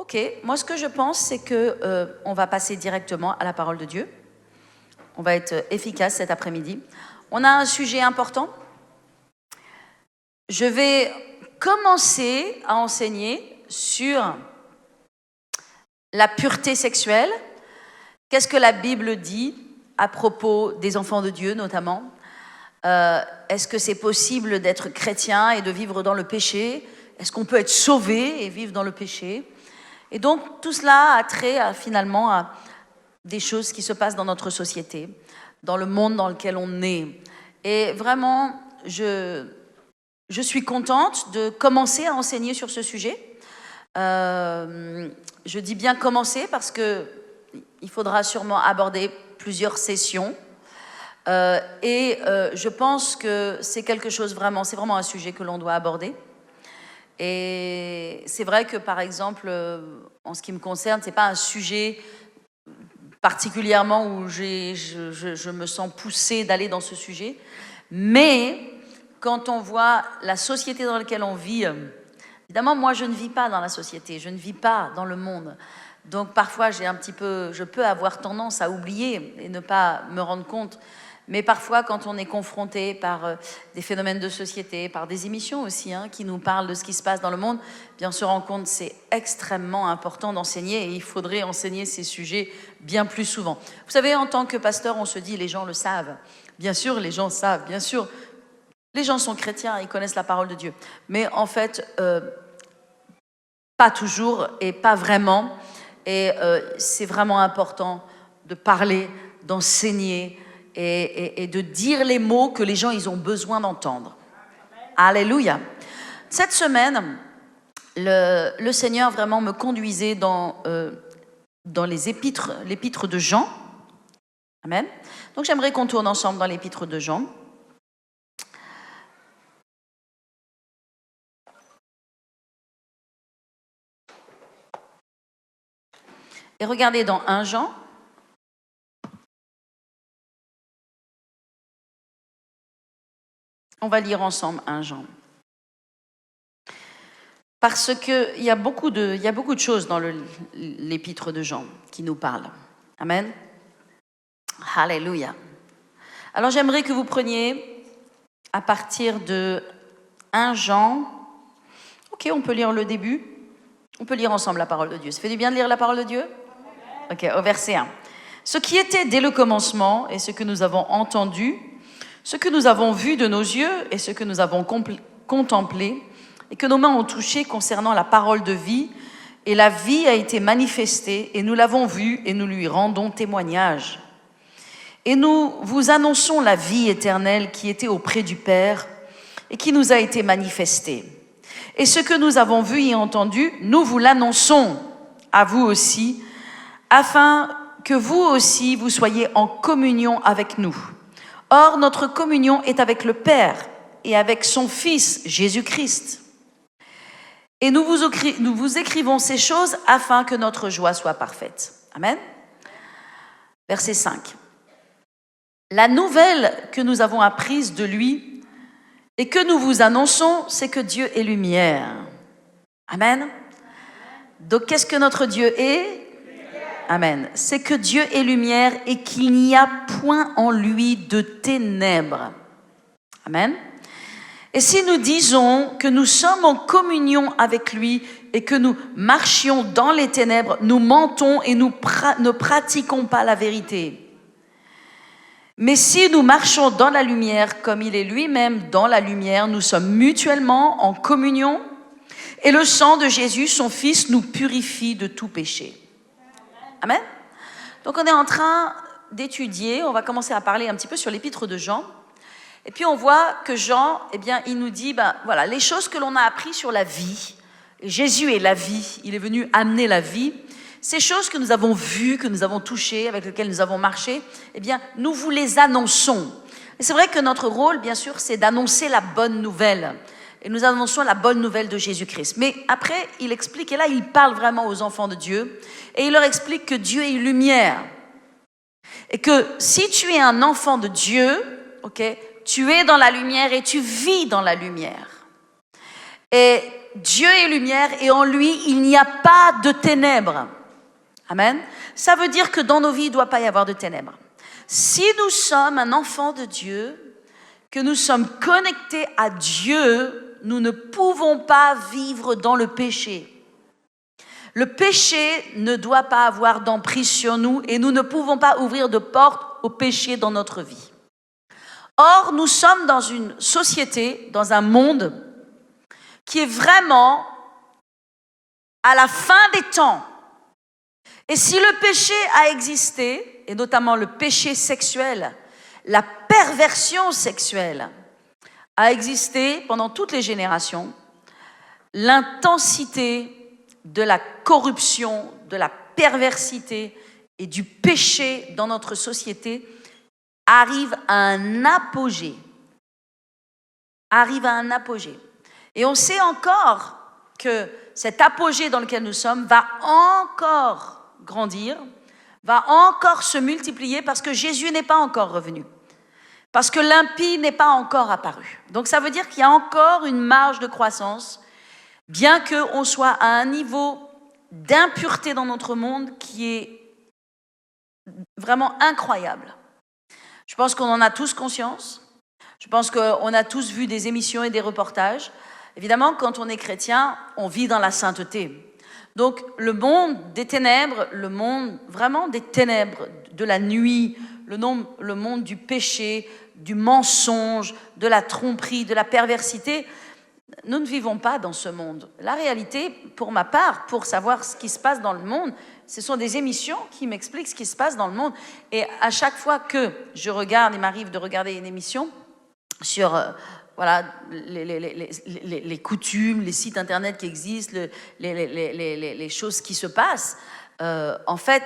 Ok, moi ce que je pense, c'est que on va passer directement à la parole de Dieu. On va être efficace cet après-midi. On a un sujet important. Je vais commencer à enseigner sur la pureté sexuelle. Qu'est-ce que la Bible dit à propos des enfants de Dieu, notamment? Est-ce que c'est possible d'être chrétien et de vivre dans le péché? Est-ce qu'on peut être sauvé et vivre dans le péché? Et donc, tout cela a trait finalement à des choses qui se passent dans notre société, dans le monde dans lequel on est. Et vraiment, je suis contente de commencer à enseigner sur ce sujet. Je dis bien commencer parce qu'il faudra sûrement aborder plusieurs sessions. Je pense que c'est quelque chose vraiment, c'est vraiment un sujet que l'on doit aborder. Et c'est vrai que, par exemple, en ce qui me concerne, c'est pas un sujet particulièrement où je me sens poussée d'aller dans ce sujet. Mais quand on voit la société dans laquelle on vit, évidemment, moi, je ne vis pas dans la société, je ne vis pas dans le monde. Donc, parfois, je peux avoir tendance à oublier et ne pas me rendre compte. Mais parfois, quand on est confronté par des phénomènes de société, par des émissions aussi, qui nous parlent de ce qui se passe dans le monde, bien on se rend compte que c'est extrêmement important d'enseigner et il faudrait enseigner ces sujets bien plus souvent. Vous savez, en tant que pasteur, on se dit, les gens le savent. Bien sûr, les gens savent, bien sûr. Les gens sont chrétiens, ils connaissent la parole de Dieu. Mais en fait, pas toujours et pas vraiment. Et c'est vraiment important de parler, d'enseigner, et de dire les mots que les gens ils ont besoin d'entendre. Alléluia. Cette semaine, le Seigneur vraiment me conduisait dans l'épître de Jean. Amen. Donc j'aimerais qu'on tourne ensemble dans l'épître de Jean. Et regardez dans 1 Jean. On va lire ensemble 1 Jean. Parce qu'il y a beaucoup de choses dans l'épître de Jean qui nous parlent. Amen. Alléluia. Alors j'aimerais que vous preniez à partir de 1 Jean. Ok, on peut lire le début. On peut lire ensemble la parole de Dieu. Ça fait du bien de lire la parole de Dieu? Ok, au verset 1. Ce qui était dès le commencement et ce que nous avons entendu, ce que nous avons vu de nos yeux et ce que nous avons contemplé et que nos mains ont touché concernant la parole de vie, et la vie a été manifestée et nous l'avons vue et nous lui rendons témoignage. Et nous vous annonçons la vie éternelle qui était auprès du Père et qui nous a été manifestée. Et ce que nous avons vu et entendu, nous vous l'annonçons à vous aussi, afin que vous aussi vous soyez en communion avec nous. Or, notre communion est avec le Père et avec son Fils, Jésus-Christ. Et nous vous écrivons ces choses afin que notre joie soit parfaite. Amen. Verset 5. La nouvelle que nous avons apprise de lui et que nous vous annonçons, c'est que Dieu est lumière. Amen. Donc, qu'est-ce que notre Dieu est? Amen. C'est que Dieu est lumière et qu'il n'y a point en lui de ténèbres. Amen. Et si nous disons que nous sommes en communion avec lui et que nous marchions dans les ténèbres, nous mentons et nous ne pratiquons pas la vérité. Mais si nous marchons dans la lumière comme il est lui-même dans la lumière, nous sommes mutuellement en communion et le sang de Jésus, son Fils, nous purifie de tout péché. Amen. Donc on est en train d'étudier, on va commencer à parler un petit peu sur l'épître de Jean. Et puis on voit que Jean, il nous dit, voilà, les choses que l'on a apprises sur la vie. Et Jésus est la vie, il est venu amener la vie. Ces choses que nous avons vues, que nous avons touchées, avec lesquelles nous avons marché, nous vous les annonçons. Et c'est vrai que notre rôle, bien sûr, c'est d'annoncer la bonne nouvelle. Et nous annonçons la bonne nouvelle de Jésus-Christ. Mais après, il explique, et là, il parle vraiment aux enfants de Dieu, et il leur explique que Dieu est lumière. Et que si tu es un enfant de Dieu, ok, tu es dans la lumière et tu vis dans la lumière. Et Dieu est lumière et en lui, il n'y a pas de ténèbres. Amen. Ça veut dire que dans nos vies, il ne doit pas y avoir de ténèbres. Si nous sommes un enfant de Dieu, que nous sommes connectés à Dieu, nous ne pouvons pas vivre dans le péché. Le péché ne doit pas avoir d'emprise sur nous et nous ne pouvons pas ouvrir de porte au péché dans notre vie. Or, nous sommes dans une société, dans un monde qui est vraiment à la fin des temps. Et si le péché a existé, et notamment le péché sexuel, la perversion sexuelle a existé pendant toutes les générations, l'intensité de la corruption, de la perversité et du péché dans notre société arrive à un apogée. Arrive à un apogée. Et on sait encore que cet apogée dans lequel nous sommes va encore grandir, va encore se multiplier parce que Jésus n'est pas encore revenu. Parce que l'impie n'est pas encore apparu. Donc ça veut dire qu'il y a encore une marge de croissance, bien qu'on soit à un niveau d'impureté dans notre monde qui est vraiment incroyable. Je pense qu'on en a tous conscience. Je pense qu'on a tous vu des émissions et des reportages. Évidemment, quand on est chrétien, on vit dans la sainteté. Donc, le monde des ténèbres, le monde vraiment des ténèbres, de la nuit, le monde du péché, du mensonge, de la tromperie, de la perversité, nous ne vivons pas dans ce monde. La réalité, pour ma part, pour savoir ce qui se passe dans le monde, ce sont des émissions qui m'expliquent ce qui se passe dans le monde. Et à chaque fois que je regarde, il m'arrive de regarder une émission sur voilà, les coutumes, les sites internet qui existent, les choses qui se passent, en fait,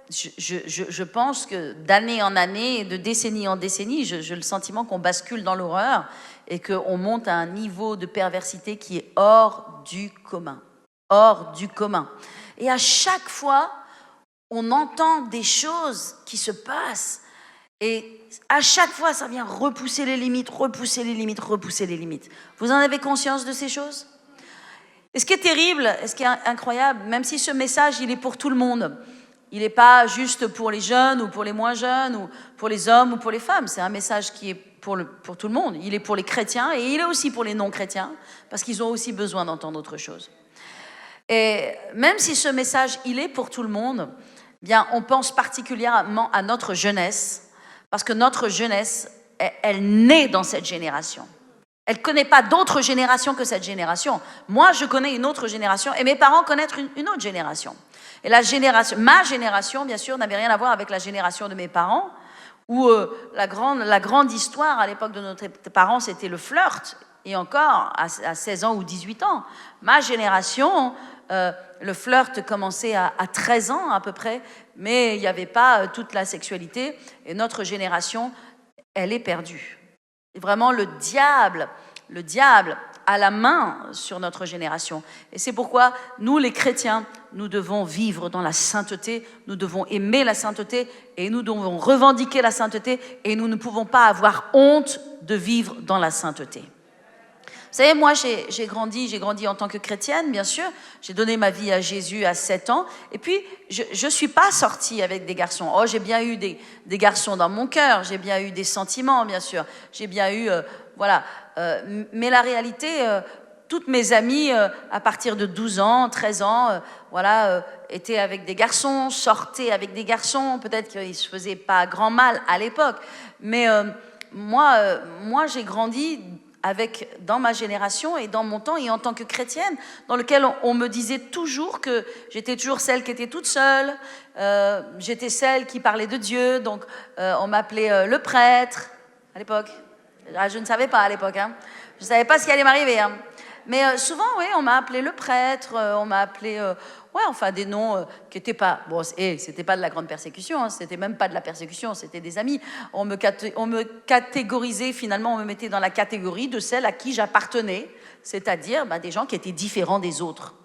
je pense que d'année en année, de décennie en décennie, j'ai le sentiment qu'on bascule dans l'horreur et qu'on monte à un niveau de perversité qui est hors du commun. Hors du commun. Et à chaque fois, on entend des choses qui se passent. Et à chaque fois, ça vient repousser les limites, repousser les limites, repousser les limites. Vous en avez conscience de ces choses? Et ce qui est terrible, et ce qui est incroyable, même si ce message, il est pour tout le monde, il n'est pas juste pour les jeunes ou pour les moins jeunes ou pour les hommes ou pour les femmes. C'est un message qui est pour tout le monde. Il est pour les chrétiens et il est aussi pour les non-chrétiens parce qu'ils ont aussi besoin d'entendre autre chose. Et même si ce message, il est pour tout le monde, bien, on pense particulièrement à notre jeunesse parce que notre jeunesse, elle naît dans cette génération. Elle ne connaît pas d'autre génération que cette génération. Moi, je connais une autre génération et mes parents connaissent une autre génération. Et ma génération, bien sûr, n'avait rien à voir avec la génération de mes parents, où la grande histoire à l'époque de nos parents, c'était le flirt. Et encore, à 16 ans ou 18 ans. Ma génération, le flirt commençait à 13 ans à peu près, mais il n'y avait pas toute la sexualité. Et notre génération, elle est perdue. Et vraiment, le diable a la main sur notre génération. Et c'est pourquoi nous, les chrétiens, nous devons vivre dans la sainteté, nous devons aimer la sainteté et nous devons revendiquer la sainteté et nous ne pouvons pas avoir honte de vivre dans la sainteté. Vous savez, moi, j'ai grandi en tant que chrétienne, bien sûr. J'ai donné ma vie à Jésus à 7 ans. Et puis, je ne suis pas sortie avec des garçons. Oh, j'ai bien eu des garçons dans mon cœur. J'ai bien eu des sentiments, bien sûr. J'ai bien eu, voilà. Mais la réalité, toutes mes amies, à partir de 12 ans, 13 ans, voilà, étaient avec des garçons, sortaient avec des garçons. Peut-être qu'ils ne se faisaient pas grand mal à l'époque. Mais moi, j'ai grandi dans ma génération et dans mon temps et en tant que chrétienne, dans lequel on me disait toujours que j'étais toujours celle qui était toute seule, j'étais celle qui parlait de Dieu, donc on m'appelait le prêtre à l'époque. Je ne savais pas à l'époque, hein. Je ne savais pas ce qui allait m'arriver. Hein. Mais souvent, oui, on m'a appelé le prêtre, on m'a appelé, enfin des noms qui n'étaient pas, bon, c'était pas de la grande persécution, hein, c'était même pas de la persécution, c'était des amis. On me catégorisait, finalement, on me mettait dans la catégorie de celle à qui j'appartenais, c'est-à-dire des gens qui étaient différents des autres.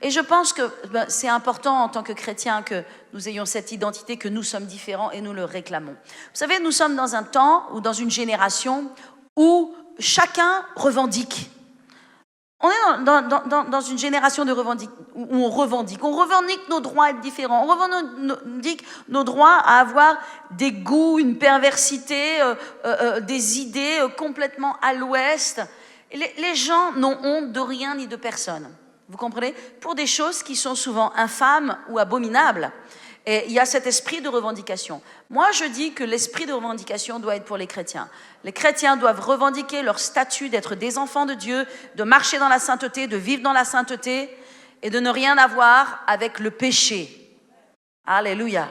Et je pense que c'est important en tant que chrétiens que nous ayons cette identité, que nous sommes différents et nous le réclamons. Vous savez, nous sommes dans un temps ou dans une génération où chacun revendique. On est dans une génération de où on revendique nos droits à être différents, on revendique nos droits à avoir des goûts, une perversité, des idées complètement à l'ouest. Les gens n'ont honte de rien ni de personne, vous comprenez? Pour des choses qui sont souvent infâmes ou abominables. Et il y a cet esprit de revendication. Moi, je dis que l'esprit de revendication doit être pour les chrétiens. Les chrétiens doivent revendiquer leur statut d'être des enfants de Dieu, de marcher dans la sainteté, de vivre dans la sainteté et de ne rien avoir avec le péché. Alléluia.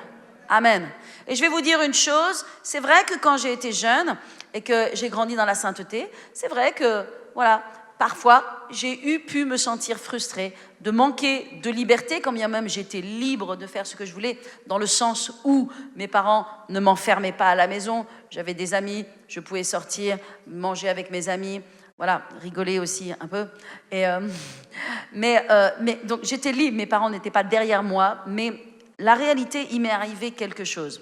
Amen. Et je vais vous dire une chose, c'est vrai que quand j'ai été jeune et que j'ai grandi dans la sainteté, c'est vrai que, voilà, parfois, j'ai pu me sentir frustrée, de manquer de liberté, quand bien même j'étais libre de faire ce que je voulais, dans le sens où mes parents ne m'enfermaient pas à la maison, j'avais des amis, je pouvais sortir, manger avec mes amis, voilà, rigoler aussi un peu. Et, mais donc j'étais libre, mes parents n'étaient pas derrière moi, mais la réalité, il m'est arrivé quelque chose.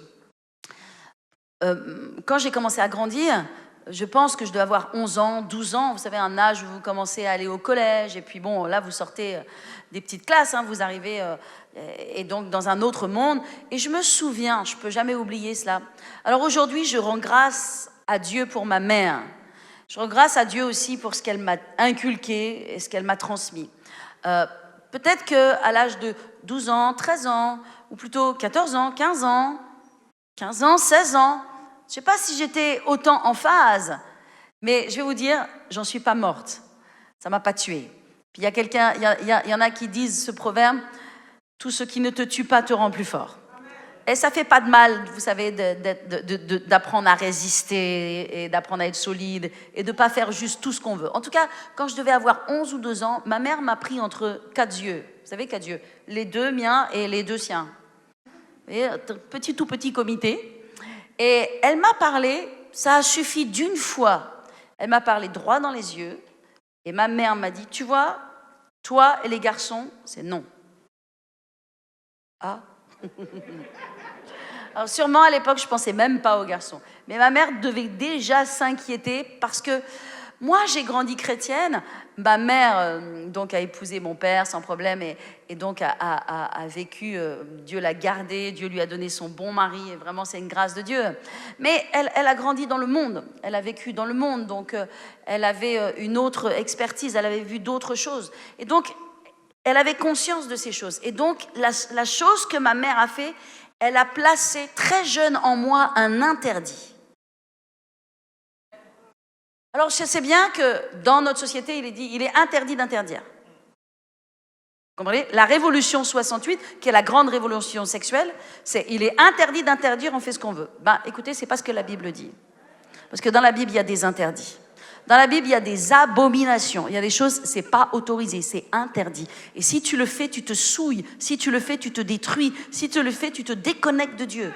Quand j'ai commencé à grandir, je pense que je dois avoir 11 ans, 12 ans, vous savez, un âge où vous commencez à aller au collège, et puis bon, là, vous sortez des petites classes, hein, vous arrivez, et donc dans un autre monde. Et je me souviens, je ne peux jamais oublier cela. Alors aujourd'hui, je rends grâce à Dieu pour ma mère. Je rends grâce à Dieu aussi pour ce qu'elle m'a inculqué et ce qu'elle m'a transmis. Peut-être qu'à l'âge de 12 ans, 13 ans, ou plutôt 14 ans, 15 ans, 16 ans, je ne sais pas si j'étais autant en phase, mais je vais vous dire, j'en suis pas morte. Ça ne m'a pas tuée. Puis il y en a qui disent ce proverbe, tout ce qui ne te tue pas te rend plus fort. Et ça ne fait pas de mal, vous savez, d'apprendre à résister et d'apprendre à être solide et de ne pas faire juste tout ce qu'on veut. En tout cas, quand je devais avoir 11 ou 12 ans, ma mère m'a pris entre 4 yeux. Vous savez, 4 yeux. Les 2 miens et les 2 siens. Et tout petit comité. Et elle m'a parlé, ça a suffi d'une fois. Elle m'a parlé droit dans les yeux. Et ma mère m'a dit, tu vois, toi et les garçons, c'est non. Ah. Alors sûrement à l'époque, je ne pensais même pas aux garçons. Mais ma mère devait déjà s'inquiéter parce que moi, j'ai grandi chrétienne. Ma mère donc a épousé mon père sans problème et donc a vécu, Dieu l'a gardée, Dieu lui a donné son bon mari et vraiment c'est une grâce de Dieu. Mais elle a grandi dans le monde, elle a vécu dans le monde, donc elle avait une autre expertise, elle avait vu d'autres choses. Et donc, elle avait conscience de ces choses. Et donc, la chose que ma mère a fait, elle a placé très jeune en moi un interdit. Alors, je sais bien que dans notre société, il est interdit d'interdire. Vous comprenez? La révolution 68, qui est la grande révolution sexuelle, il est interdit d'interdire, on fait ce qu'on veut. Ben, écoutez, c'est pas ce que la Bible dit. Parce que dans la Bible, il y a des interdits. Dans la Bible, il y a des abominations. Il y a des choses, c'est pas autorisé, c'est interdit. Et si tu le fais, tu te souilles. Si tu le fais, tu te détruis. Si tu le fais, tu te déconnectes de Dieu.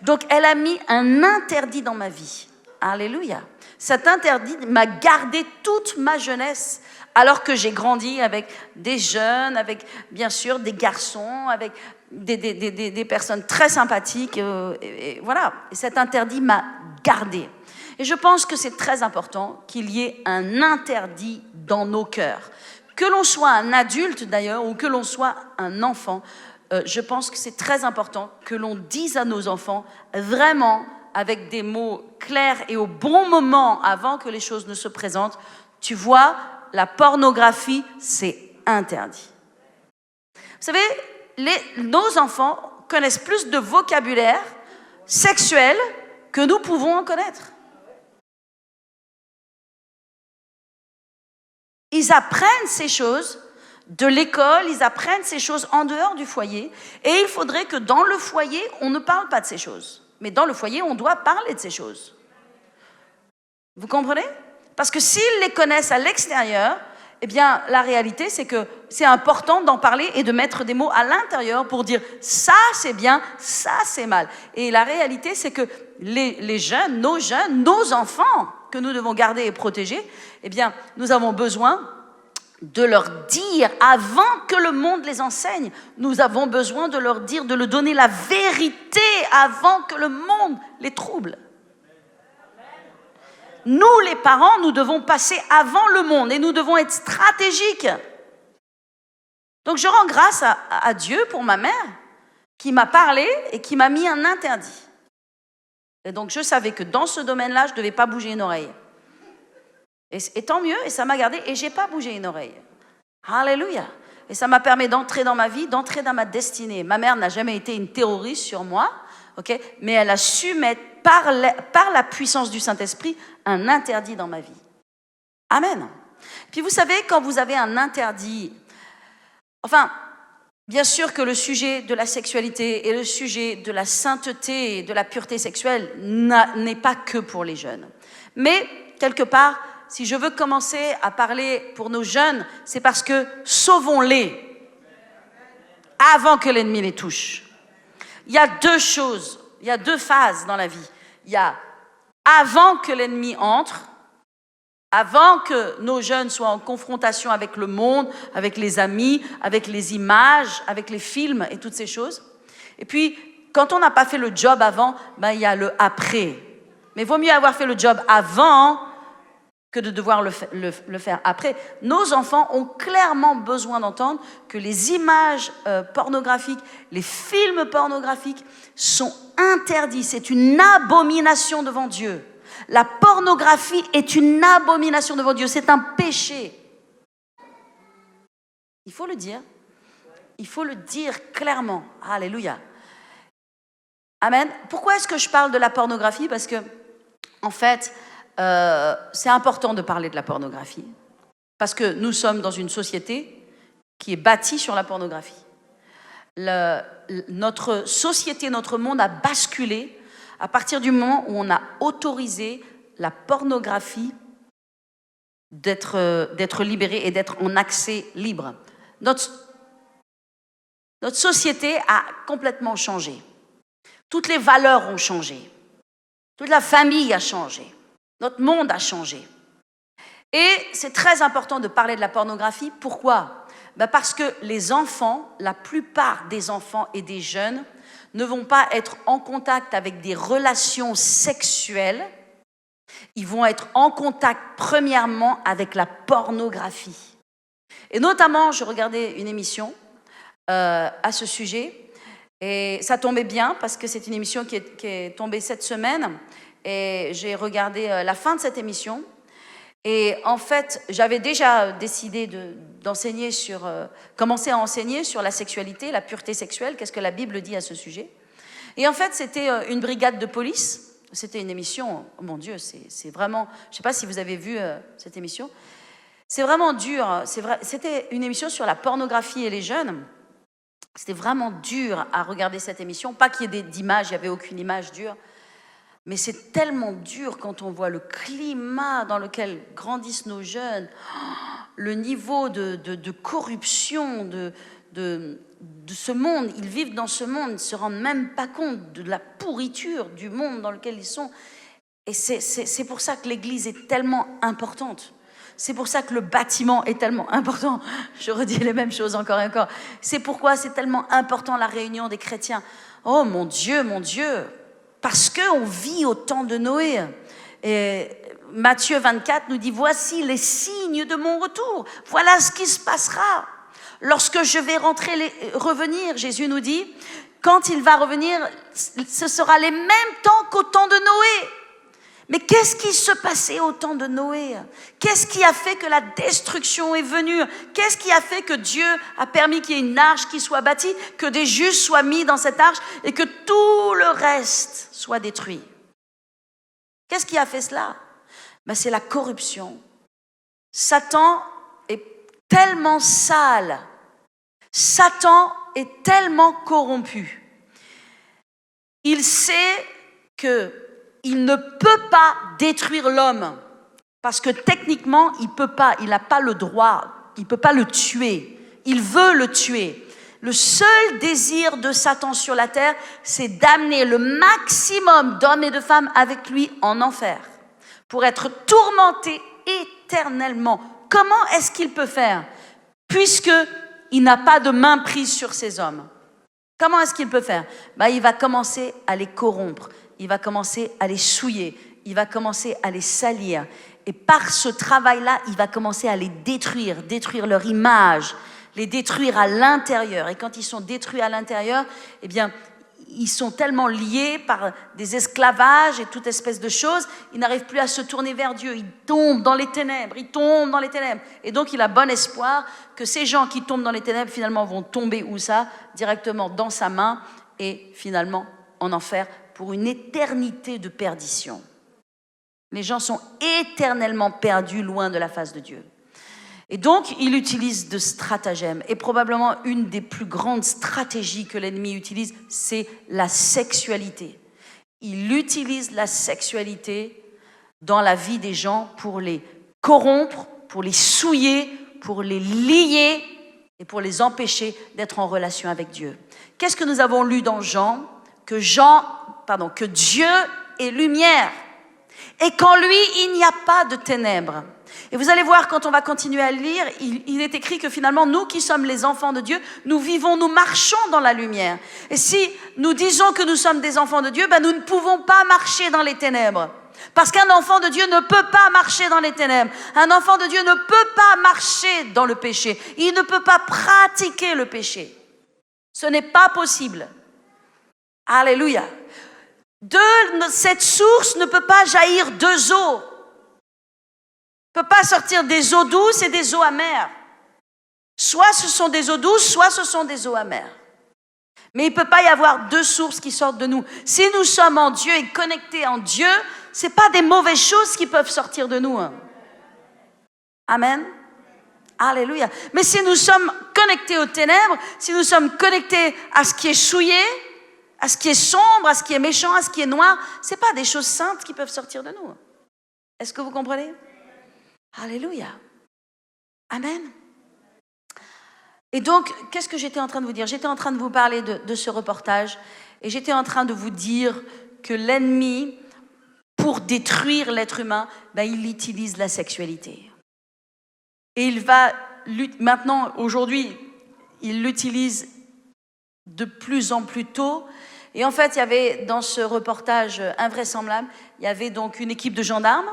Donc, elle a mis un interdit dans ma vie. Alléluia. Cet interdit m'a gardé toute ma jeunesse, alors que j'ai grandi avec des jeunes, avec bien sûr des garçons, avec des personnes très sympathiques. Et voilà. Et cet interdit m'a gardé. Et je pense que c'est très important qu'il y ait un interdit dans nos cœurs. Que l'on soit un adulte d'ailleurs, ou que l'on soit un enfant, je pense que c'est très important que l'on dise à nos enfants vraiment, avec des mots clairs et au bon moment avant que les choses ne se présentent, tu vois, la pornographie, c'est interdit. Vous savez, nos enfants connaissent plus de vocabulaire sexuel que nous pouvons en connaître. Ils apprennent ces choses de l'école, ils apprennent ces choses en dehors du foyer, et il faudrait que dans le foyer, on ne parle pas de ces choses. Mais dans le foyer, on doit parler de ces choses. Vous comprenez? Parce que s'ils les connaissent à l'extérieur, eh bien, la réalité, c'est que c'est important d'en parler et de mettre des mots à l'intérieur pour dire ça, c'est bien, ça, c'est mal. Et la réalité, c'est que les jeunes, nos enfants, que nous devons garder et protéger, eh bien, nous avons besoin de leur dire, avant que le monde les enseigne, nous avons besoin de leur dire, de leur donner la vérité avant que le monde les trouble. nous les parents, nous devons passer avant le monde et nous devons être stratégiques. Donc je rends grâce à Dieu pour ma mère qui m'a parlé et qui m'a mis un interdit. Et donc je savais que dans ce domaine-là, je ne devais pas bouger une oreille. Et tant mieux, et ça m'a gardé, et je n'ai pas bougé une oreille. Alléluia. Et ça m'a permis d'entrer dans ma vie, d'entrer dans ma destinée. Ma mère n'a jamais été une terroriste sur moi, okay, mais elle a su mettre par la puissance du Saint-Esprit un interdit dans ma vie. Amen. Puis vous savez, quand vous avez un interdit, enfin, bien sûr que le sujet de la sexualité et le sujet de la sainteté et de la pureté sexuelle n'est pas que pour les jeunes. Mais, quelque part, si je veux commencer à parler pour nos jeunes, c'est parce que sauvons-les avant que l'ennemi les touche. Il y a deux choses, il y a deux phases dans la vie. Il y a avant que l'ennemi entre, avant que nos jeunes soient en confrontation avec le monde, avec les amis, avec les images, avec les films et toutes ces choses. Et puis, quand on n'a pas fait le job avant, ben, il y a le après. Mais il vaut mieux avoir fait le job avant que de devoir le faire après. Nos enfants ont clairement besoin d'entendre que les images pornographiques, les films pornographiques sont interdits. C'est une abomination devant Dieu. La pornographie est une abomination devant Dieu. C'est un péché. Il faut le dire. Il faut le dire clairement. Alléluia. Amen. Pourquoi est-ce que je parle de la pornographie? Parce que, en fait, c'est important de parler de la pornographie. Parce que nous sommes dans une société qui est bâtie sur la pornographie. Notre société, notre monde a basculé à partir du moment où on a autorisé la pornographie d'être libérée et d'être en accès libre. Notre société a complètement changé. Toutes les valeurs ont changé. Toute la famille a changé. Notre monde a changé. Et c'est très important de parler de la pornographie. Pourquoi? Parce que les enfants, la plupart des enfants et des jeunes, ne vont pas être en contact avec des relations sexuelles. Ils vont être en contact premièrement avec la pornographie. Et notamment, je regardais une émission à ce sujet. Et ça tombait bien parce que c'est une émission qui est tombée cette semaine. Et j'ai regardé la fin de cette émission. Et en fait, j'avais déjà décidé d'enseigner commencer à enseigner sur la sexualité, la pureté sexuelle, qu'est-ce que la Bible dit à ce sujet. Et en fait, c'était une brigade de police. C'était une émission, oh mon Dieu, c'est vraiment, je ne sais pas si vous avez vu cette émission. C'est vraiment dur. C'était une émission sur la pornographie et les jeunes. C'était vraiment dur à regarder cette émission. Pas qu'il y ait d'images, il n'y avait aucune image dure. Mais c'est tellement dur quand on voit le climat dans lequel grandissent nos jeunes, le niveau de corruption de ce monde. Ils vivent dans ce monde, ils ne se rendent même pas compte de la pourriture du monde dans lequel ils sont. Et c'est pour ça que l'Église est tellement importante. C'est pour ça que le bâtiment est tellement important. Je redis les mêmes choses encore et encore. C'est pourquoi c'est tellement important la réunion des chrétiens. Oh mon Dieu, mon Dieu! Parce qu'on vit au temps de Noé. Et Matthieu 24 nous dit, voici les signes de mon retour. Voilà ce qui se passera. Lorsque je vais revenir, Jésus nous dit, quand il va revenir, ce sera les mêmes temps qu'au temps de Noé. Mais qu'est-ce qui se passait au temps de Noé? Qu'est-ce qui a fait que la destruction est venue? Qu'est-ce qui a fait que Dieu a permis qu'il y ait une arche qui soit bâtie, que des justes soient mis dans cette arche et que tout le reste soit détruit? Qu'est-ce qui a fait cela? C'est la corruption. Satan est tellement sale. Satan est tellement corrompu. Il sait qu'il ne peut pas détruire l'homme parce que techniquement, il peut pas, il n'a pas le droit, il ne peut pas le tuer. Il veut le tuer. Le seul désir de Satan sur la terre, c'est d'amener le maximum d'hommes et de femmes avec lui en enfer pour être tourmentés éternellement. Comment est-ce qu'il peut faire? Puisqu'il n'a pas de main prise sur ces hommes. Comment est-ce qu'il peut faire? Il va commencer à les corrompre. Il va commencer à les souiller. il va commencer à les salir. Et par ce travail-là, il va commencer à les détruire leur image, les détruire à l'intérieur. Et quand ils sont détruits à l'intérieur, eh bien, ils sont tellement liés par des esclavages et toute espèce de choses, ils n'arrivent plus à se tourner vers Dieu. Ils tombent dans les ténèbres, Et donc, il a bon espoir que ces gens qui tombent dans les ténèbres, finalement, vont tomber où ça? Directement dans sa main et finalement en enfer pour une éternité de perdition. Les gens sont éternellement perdus loin de la face de Dieu. Et donc, il utilise de stratagèmes. Et probablement, une des plus grandes stratégies que l'ennemi utilise, c'est la sexualité. Il utilise la sexualité dans la vie des gens pour les corrompre, pour les souiller, pour les lier et pour les empêcher d'être en relation avec Dieu. Qu'est-ce que nous avons lu dans Jean? Que Dieu est lumière. Et qu'en lui, il n'y a pas de ténèbres. Et vous allez voir, quand on va continuer à lire, il est écrit que finalement, nous qui sommes les enfants de Dieu, nous marchons dans la lumière. Et si nous disons que nous sommes des enfants de Dieu, nous ne pouvons pas marcher dans les ténèbres. Parce qu'un enfant de Dieu ne peut pas marcher dans les ténèbres. Un enfant de Dieu ne peut pas marcher dans le péché. Il ne peut pas pratiquer le péché. Ce n'est pas possible. Alléluia. De cette source ne peut pas jaillir deux eaux. Ne peut pas sortir des eaux douces et des eaux amères. Soit ce sont des eaux douces, soit ce sont des eaux amères. Mais il ne peut pas y avoir deux sources qui sortent de nous. Si nous sommes en Dieu et connectés en Dieu, ce n'est pas des mauvaises choses qui peuvent sortir de nous. Amen. Alléluia. Mais si nous sommes connectés aux ténèbres, si nous sommes connectés à ce qui est souillé, à ce qui est sombre, à ce qui est méchant, à ce qui est noir, ce n'est pas des choses saintes qui peuvent sortir de nous. Est-ce que vous comprenez? Alléluia. Amen. Et donc, qu'est-ce que j'étais en train de vous dire? J'étais en train de vous parler de ce reportage et j'étais en train de vous dire que l'ennemi, pour détruire l'être humain, il utilise la sexualité. Et il va, maintenant, aujourd'hui, il l'utilise de plus en plus tôt. Et en fait, il y avait dans ce reportage invraisemblable, il y avait donc une équipe de gendarmes.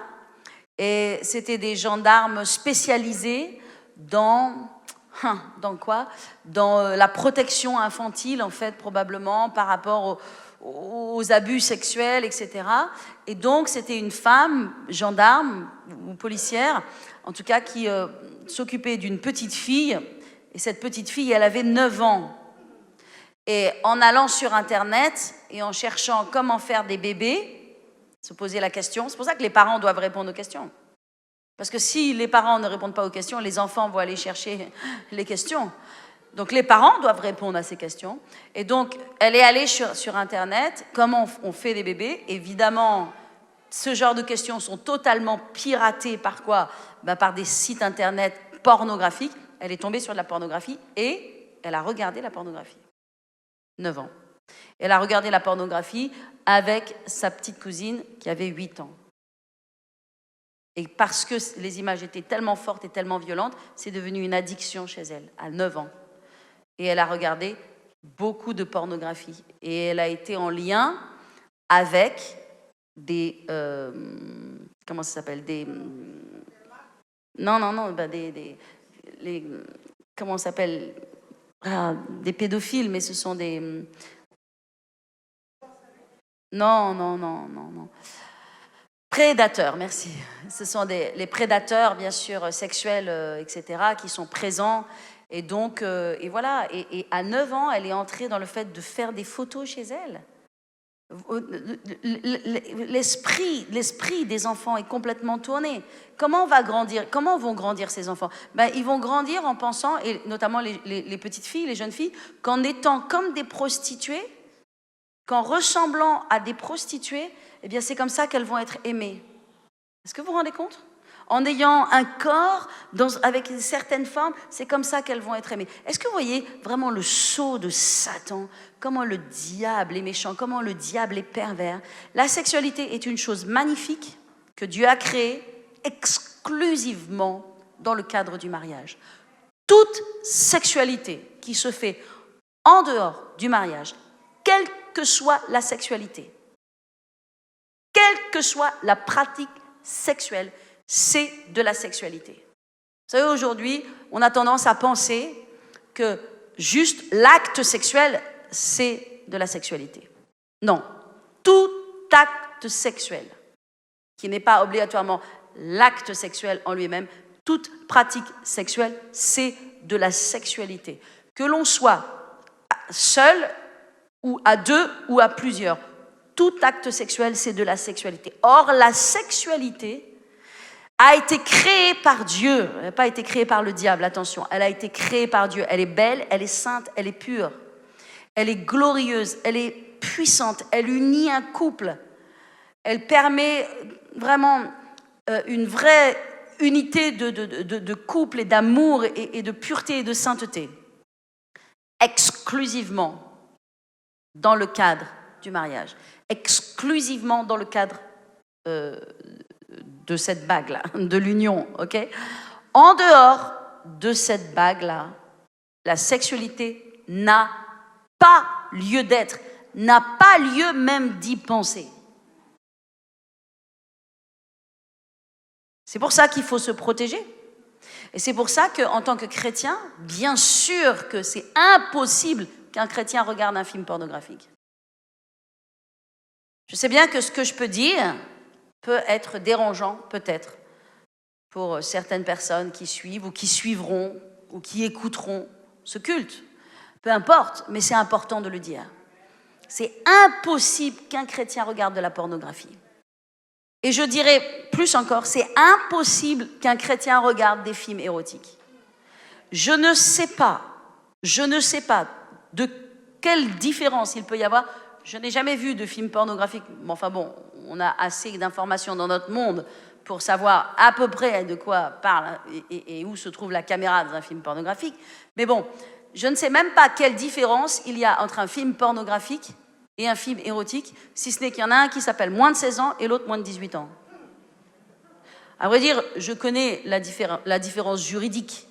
Et c'était des gendarmes spécialisés dans quoi? Dans la protection infantile, en fait, probablement, par rapport aux abus sexuels, etc. Et donc, c'était une femme, gendarme ou policière, en tout cas, qui s'occupait d'une petite fille. Et cette petite fille, elle avait 9 ans. Et en allant sur Internet et en cherchant comment faire des bébés, se poser la question. C'est pour ça que les parents doivent répondre aux questions. Parce que si les parents ne répondent pas aux questions, les enfants vont aller chercher les questions. Donc les parents doivent répondre à ces questions. Et donc, elle est allée sur Internet. Comment on fait des bébés? Évidemment, ce genre de questions sont totalement piratées par quoi? Par des sites Internet pornographiques. Elle est tombée sur de la pornographie et elle a regardé la pornographie. 9 ans. Elle a regardé la pornographie avec sa petite cousine qui avait 8 ans. Et parce que les images étaient tellement fortes et tellement violentes, c'est devenu une addiction chez elle, à 9 ans. Et elle a regardé beaucoup de pornographie. Et elle a été en lien avec des... comment ça s'appelle? Comment ça s'appelle? Des pédophiles, mais ce sont des... Non. Prédateurs, merci. Ce sont les prédateurs, bien sûr, sexuels, etc., qui sont présents. Et donc, et voilà. Et à 9 ans, elle est entrée dans le fait de faire des photos chez elle. L'esprit des enfants est complètement tourné. Comment vont grandir ces enfants? Ils vont grandir en pensant, et notamment les petites filles, les jeunes filles, qu'en étant comme des prostituées, qu'en ressemblant à des prostituées, eh bien c'est comme ça qu'elles vont être aimées. Est-ce que vous vous rendez compte? En ayant un corps avec une certaine forme, c'est comme ça qu'elles vont être aimées. Est-ce que vous voyez vraiment le sceau de Satan? Comment le diable est méchant? Comment le diable est pervers? La sexualité est une chose magnifique que Dieu a créée exclusivement dans le cadre du mariage. Toute sexualité qui se fait en dehors du mariage, quelle que soit la sexualité, quelle que soit la pratique sexuelle, c'est de la sexualité. Vous savez, aujourd'hui, on a tendance à penser que juste l'acte sexuel, c'est de la sexualité. Non, tout acte sexuel, qui n'est pas obligatoirement l'acte sexuel en lui-même, toute pratique sexuelle, c'est de la sexualité. Que l'on soit seul, ou à deux, ou à plusieurs, tout acte sexuel, c'est de la sexualité. Or, la sexualité a été créée par Dieu. Elle n'a pas été créée par le diable, attention. Elle a été créée par Dieu. Elle est belle, elle est sainte, elle est pure. Elle est glorieuse, elle est puissante. Elle unit un couple. Elle permet vraiment une vraie unité de couple et d'amour et de pureté et de sainteté. Exclusivement dans le cadre du mariage. Exclusivement dans le cadre de cette bague-là, de l'union, ok? En dehors de cette bague-là, la sexualité n'a pas lieu d'être, n'a pas lieu même d'y penser. C'est pour ça qu'il faut se protéger. Et c'est pour ça qu'en tant que chrétien, bien sûr que c'est impossible qu'un chrétien regarde un film pornographique. Je sais bien que ce que je peux dire peut être dérangeant, peut-être, pour certaines personnes qui suivent ou qui suivront ou qui écouteront ce culte. Peu importe, mais c'est important de le dire. C'est impossible qu'un chrétien regarde de la pornographie. Et je dirais plus encore, c'est impossible qu'un chrétien regarde des films érotiques. Je ne sais pas de quelle différence il peut y avoir. Je n'ai jamais vu de film pornographique. Enfin bon, on a assez d'informations dans notre monde pour savoir à peu près de quoi parle et où se trouve la caméra dans un film pornographique. Mais bon, je ne sais même pas quelle différence il y a entre un film pornographique et un film érotique, si ce n'est qu'il y en a un qui s'appelle moins de 16 ans et l'autre moins de 18 ans. À vrai dire, je connais la différence juridique,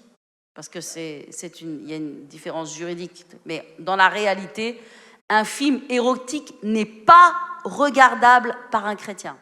parce que il y a une différence juridique, mais dans la réalité, un film érotique n'est pas regardable par un chrétien.